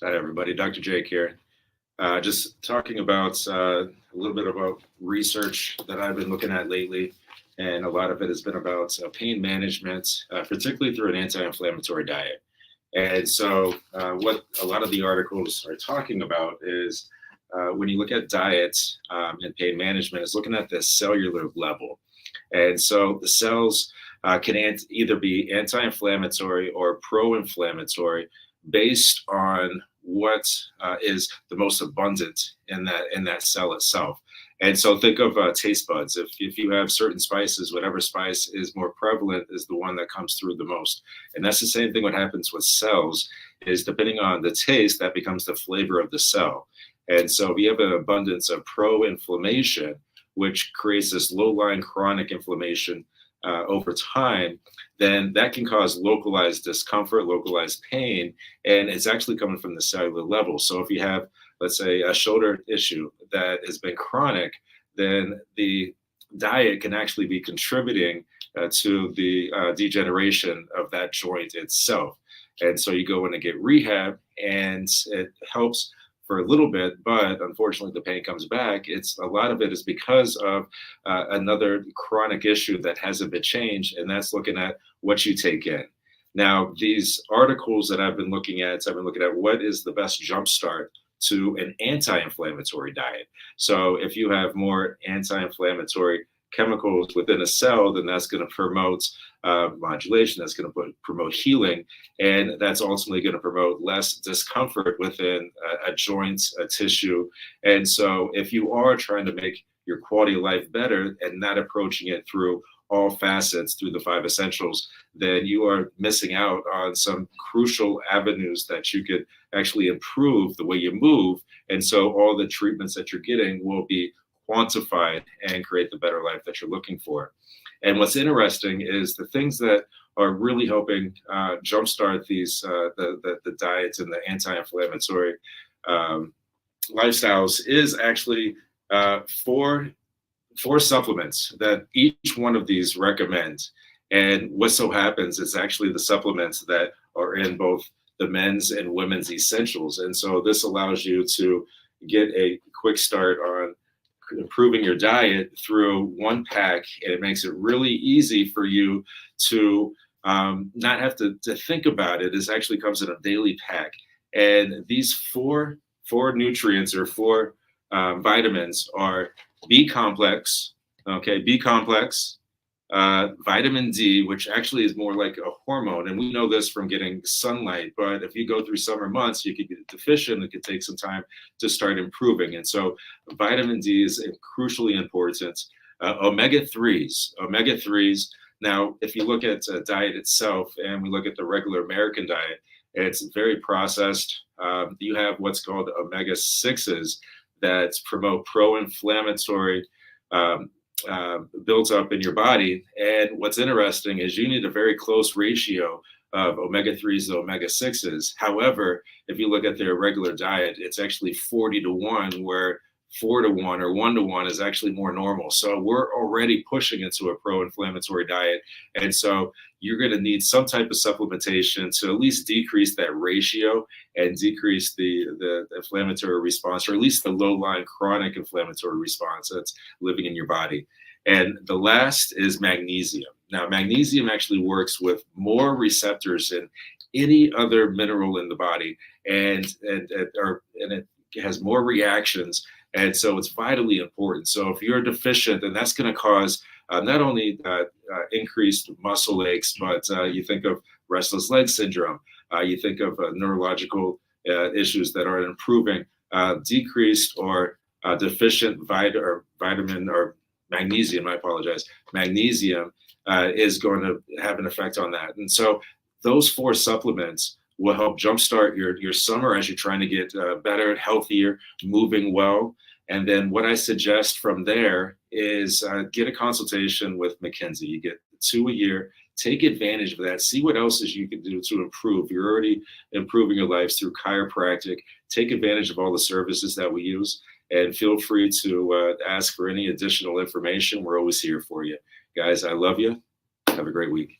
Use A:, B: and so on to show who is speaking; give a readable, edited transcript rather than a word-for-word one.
A: Hi, everybody. Dr. Jake here. Just talking about a little bit about research that I've been looking at lately. And a lot of it has been about pain management, particularly through an anti-inflammatory diet. And so, what a lot of the articles are talking about is when you look at diet and pain management, is looking at the cellular level. And so, the cells can either be anti-inflammatory or pro-inflammatory based on what is the most abundant in that cell itself. And so think of taste buds. If you have certain spices, whatever spice is more prevalent is the one that comes through the most. And that's the same thing what happens with cells is depending on the taste, that becomes the flavor of the cell. And so if you have an abundance of pro-inflammation, which creates this low-lying chronic inflammation over time, then that can cause localized discomfort, localized pain, and it's actually coming from the cellular level. So if you have, let's say, a shoulder issue that has been chronic, then the diet can actually be contributing to the degeneration of that joint itself. And so you go in and get rehab, and it helps for a little bit, but unfortunately the pain comes back. It's a lot of it is because of another chronic issue that hasn't been changed, and that's looking at what you take in. Now, these articles that I've been looking at what is the best jumpstart to an anti-inflammatory diet. So if you have more anti-inflammatory chemicals within a cell, then that's going to promote modulation, that's going to promote healing, and that's ultimately going to promote less discomfort within a joint, a tissue. And so if you are trying to make your quality of life better and not approaching it through all facets, through the 5 essentials, then you are missing out on some crucial avenues that you could actually improve the way you move. And so all the treatments that you're getting will be quantified and create the better life that you're looking for. And what's interesting is the things that are really helping jumpstart these the diets and the anti-inflammatory lifestyles is actually four supplements that each one of these recommend. And what so happens is actually the supplements that are in both the men's and women's essentials. And so this allows you to get a quick start on improving your diet through one pack, and it makes it really easy for you to not have to think about it. This actually comes in a daily pack, and these four nutrients or four vitamins are B complex, vitamin D, which actually is more like a hormone. And we know this from getting sunlight, but if you go through summer months, you could get deficient. It could take some time to start improving. And so vitamin D is crucially important. Omega-3s. Now, if you look at diet itself and we look at the regular American diet, it's very processed. You have what's called omega-6s that promote pro-inflammatory built up in your body. And what's interesting is you need a very close ratio of omega-3s to omega-6s. However, if you look at their regular diet, it's actually 40-1, where 4-1 or 1-1 is actually more normal. So we're already pushing into a pro-inflammatory diet. And so you're going to need some type of supplementation to at least decrease that ratio and decrease the inflammatory response, or at least the low-lying chronic inflammatory response that's living in your body. And the last is magnesium. Now, magnesium actually works with more receptors than any other mineral in the body, and it has more reactions. And so it's vitally important. So if you're deficient, then that's going to cause not only increased muscle aches, but you think of restless leg syndrome, you think of neurological issues that are improving, decreased or deficient vitamin or magnesium, magnesium is going to have an effect on that. And so those 4 supplements will help jumpstart your summer as you're trying to get better, healthier, moving well. And then what I suggest from there is get a consultation with McKinsey. You get 2 a year. Take advantage of that. See what else is you can do to improve. You're already improving your lives through chiropractic. Take advantage of all the services that we use, and feel free to ask for any additional information. We're always here for you. Guys, I love you. Have a great week.